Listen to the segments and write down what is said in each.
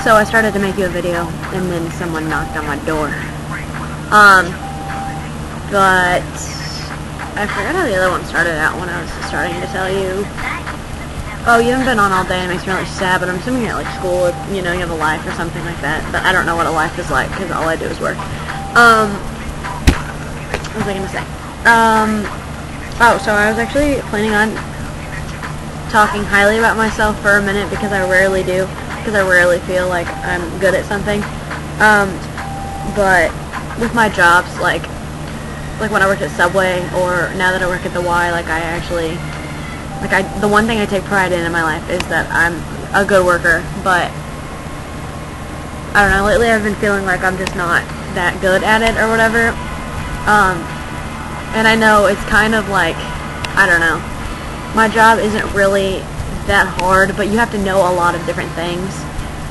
So I started to make you a video, and then someone knocked on my door. But I forgot how the other one started out when I was starting to tell you. Oh, you haven't been on all day, and it makes me really sad, but I'm assuming you're at, like, school, or, you know, you have a life or something like that. But I don't know what a life is like, because all I do is work. What was I going to say? Oh, so I was actually planning on talking highly about myself for a minute, because I rarely do. Because I rarely feel like I'm good at something. But with my jobs, like when I worked at Subway, or now that I work at the Y, like I actually, the one thing I take pride in my life is that I'm a good worker. But I don't know, lately I've been feeling like I'm just not that good at it or whatever. And I know it's kind of like, I don't know, my job isn't really that hard, but you have to know a lot of different things,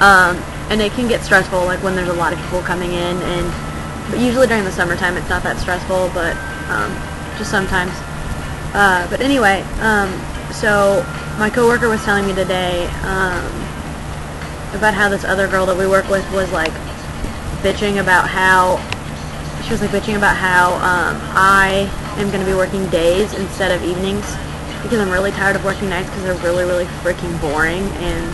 and it can get stressful, like when there's a lot of people coming in, but usually during the summertime it's not that stressful, but just sometimes. But anyway, so my coworker was telling me today about how this other girl that we work with was like bitching about how I am going to be working days instead of evenings, because I'm really tired of working nights because they're really, really freaking boring, and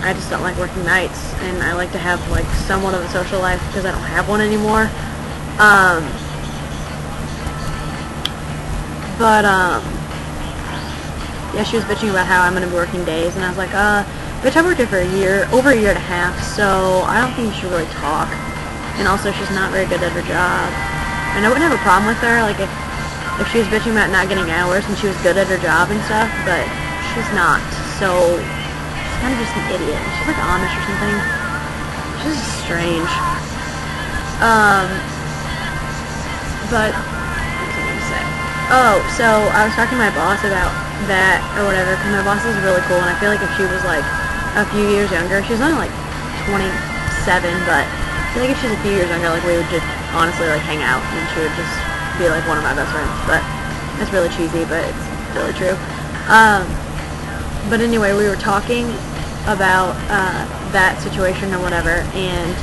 I just don't like working nights, and I like to have, like, somewhat of a social life because I don't have one anymore. Yeah, she was bitching about how I'm going to be working days, and I was like, bitch, I've worked here for over a year and a half, so I don't think you should really talk. And also, she's not very good at her job. And I wouldn't have a problem with her, like, if she was bitching about not getting hours and she was good at her job and stuff, but she's not, so she's kind of just an idiot. She's like Amish or something. She's just strange. But, what was I going to say? Oh, so I was talking to my boss about that, or whatever, because my boss is really cool, and I feel like if she was, like, a few years younger, she's only, like, 27, but I feel like if she's a few years younger, like, we would just honestly, like, hang out, and she would just be like one of my best friends. But it's really cheesy, but it's really true. But anyway, we were talking about that situation or whatever, and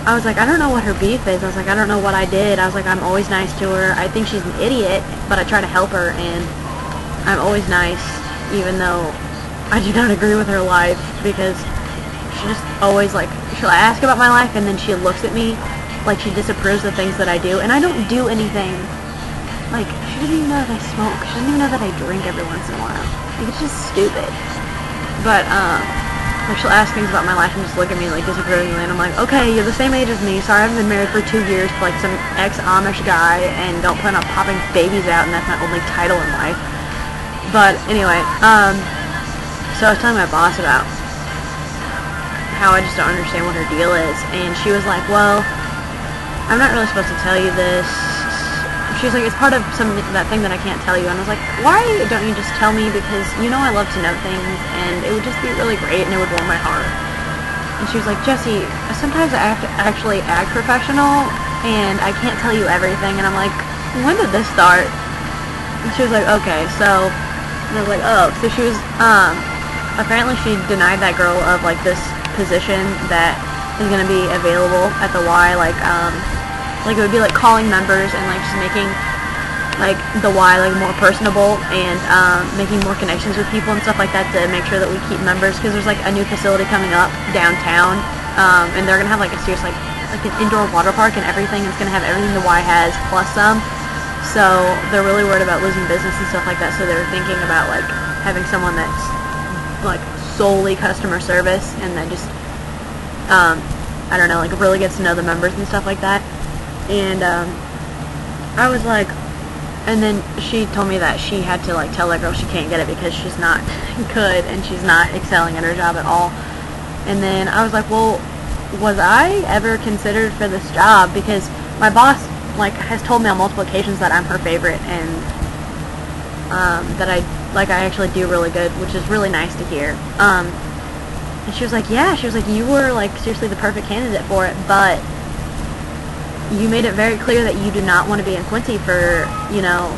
I was like, I don't know what her beef is. I was like, I don't know what I did. I was like, I'm always nice to her. I think she's an idiot, but I try to help her, and I'm always nice, even though I do not agree with her life, because she just always, like, she'll ask about my life, and then she looks at me like she disapproves of things that I do, and I don't do anything. Like, she doesn't even know that I smoke. She doesn't even know that I drink every once in a while. Like, it's just stupid. But, like, she'll ask things about my life and just look at me, like, disapprovingly, and I'm like, okay, you're the same age as me. Sorry, I haven't been married for 2 years to, like, some ex-Amish guy, and don't plan on popping babies out, and that's my only title in life. But, anyway, so I was telling my boss about how I just don't understand what her deal is, and she was like, well, I'm not really supposed to tell you this. She's like, it's part of that thing that I can't tell you. And I was like, why don't you just tell me? Because you know I love to know things, and it would just be really great, and it would warm my heart. And she was like, Jessie, sometimes I have to actually act professional, and I can't tell you everything. And I'm like, when did this start? And she was like, okay, so, and I was like, oh, so she was, apparently she denied that girl of, like, this position that is going to be available at the Y, like it would be like calling members and like just making like the Y like more personable, and making more connections with people and stuff like that to make sure that we keep members, because there's like a new facility coming up downtown, and they're going to have like a serious like an indoor water park and everything. It's going to have everything the Y has plus some, so they're really worried about losing business and stuff like that, so they're thinking about like having someone that's like solely customer service, and then just I don't know, like really gets to know the members and stuff like that. And I was like, and then she told me that she had to like tell that girl she can't get it because she's not good and she's not excelling at her job at all. And then I was like, well, was I ever considered for this job? Because my boss like has told me on multiple occasions that I'm her favorite, and that I actually do really good, which is really nice to hear. And she was like, yeah, she was like, you were like seriously the perfect candidate for it, but you made it very clear that you do not want to be in Quincy for, you know,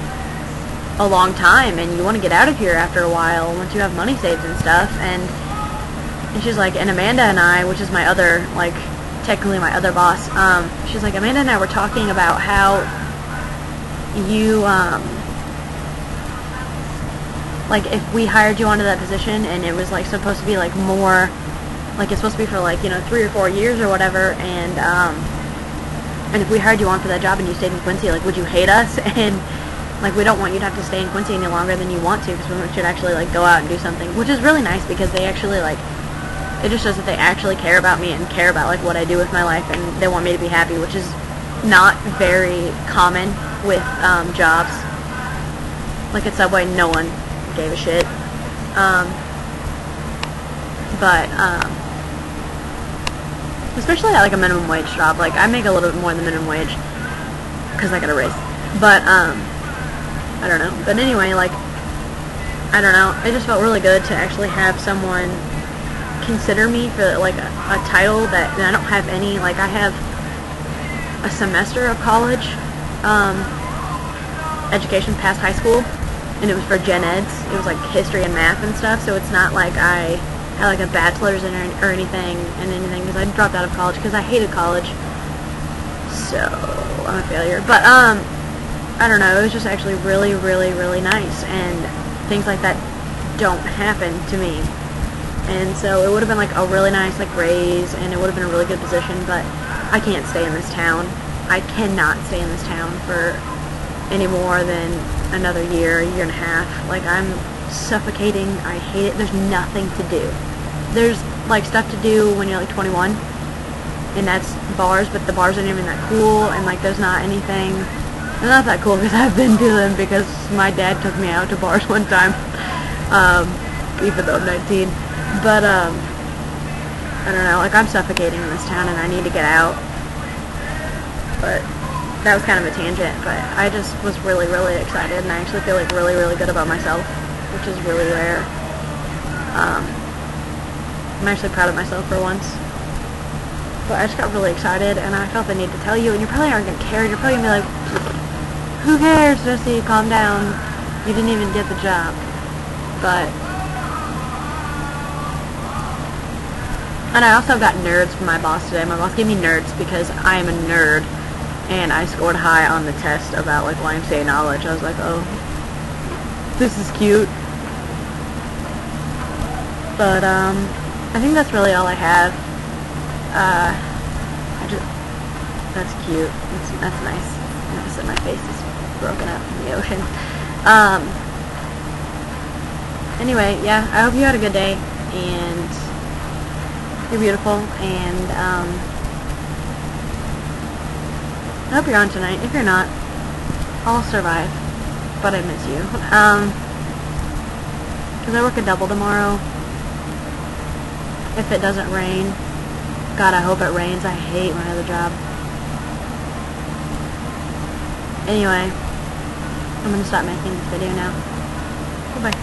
a long time, and you want to get out of here after a while once you have money saved and stuff. And she's like, and Amanda and I, which is my other, like, technically my other boss, she's like, Amanda and I were talking about how you, like, if we hired you onto that position and it was, like, supposed to be, like, more, like, it's supposed to be for, like, 3 or 4 years or whatever, and if we hired you on for that job and you stayed in Quincy, like, would you hate us? And, like, we don't want you to have to stay in Quincy any longer than you want to, because we want you to actually, like, go out and do something, which is really nice, because they actually, like, it just shows that they actually care about me and care about, like, what I do with my life, and they want me to be happy, which is not very common with jobs. Like, at Subway, no one gave a shit. Especially at, like, a minimum wage job. Like, I make a little bit more than minimum wage, because I got a raise. But, I don't know. But anyway, like, I don't know. It just felt really good to actually have someone consider me for, like, a title that I don't have any. Like, I have a semester of college education past high school, and it was for gen eds. It was, like, history and math and stuff, so it's not like I had, like, a bachelor's in or anything, because I dropped out of college because I hated college. So, I'm a failure. But, I don't know, it was just actually really, really, really nice, and things like that don't happen to me. And so it would have been, like, a really nice, like, raise, and it would have been a really good position, but I can't stay in this town. I cannot stay in this town for any more than another year, a year and a half. Like, I'm suffocating. I hate it. There's nothing to do. There's, like, stuff to do when you're, like, 21, and that's bars, but the bars aren't even that cool, and, like, there's not anything. They're not that cool because I've been to them, because my dad took me out to bars one time, even though I'm 19. But, I don't know, like, I'm suffocating in this town and I need to get out. But that was kind of a tangent, but I just was really, really excited, and I actually feel, like, really, really good about myself, which is really rare. I'm actually proud of myself for once. But I just got really excited, and I felt the need to tell you, and you probably aren't going to care. You're probably going to be like, who cares, Jesse, calm down. You didn't even get the job. But, and I also got nerds from my boss today. My boss gave me nerds because I am a nerd, and I scored high on the test about, like, YMCA knowledge. I was like, oh, this is cute. But, I think that's really all I have. That's cute. That's nice. I noticed that my face is broken up in the ocean. Anyway, yeah, I hope you had a good day, and you're beautiful, and, I hope you're on tonight. If you're not, I'll survive, but I miss you. Because I work a double tomorrow. If it doesn't rain. God, I hope it rains. I hate my other job. Anyway, I'm going to stop making this video now. Goodbye.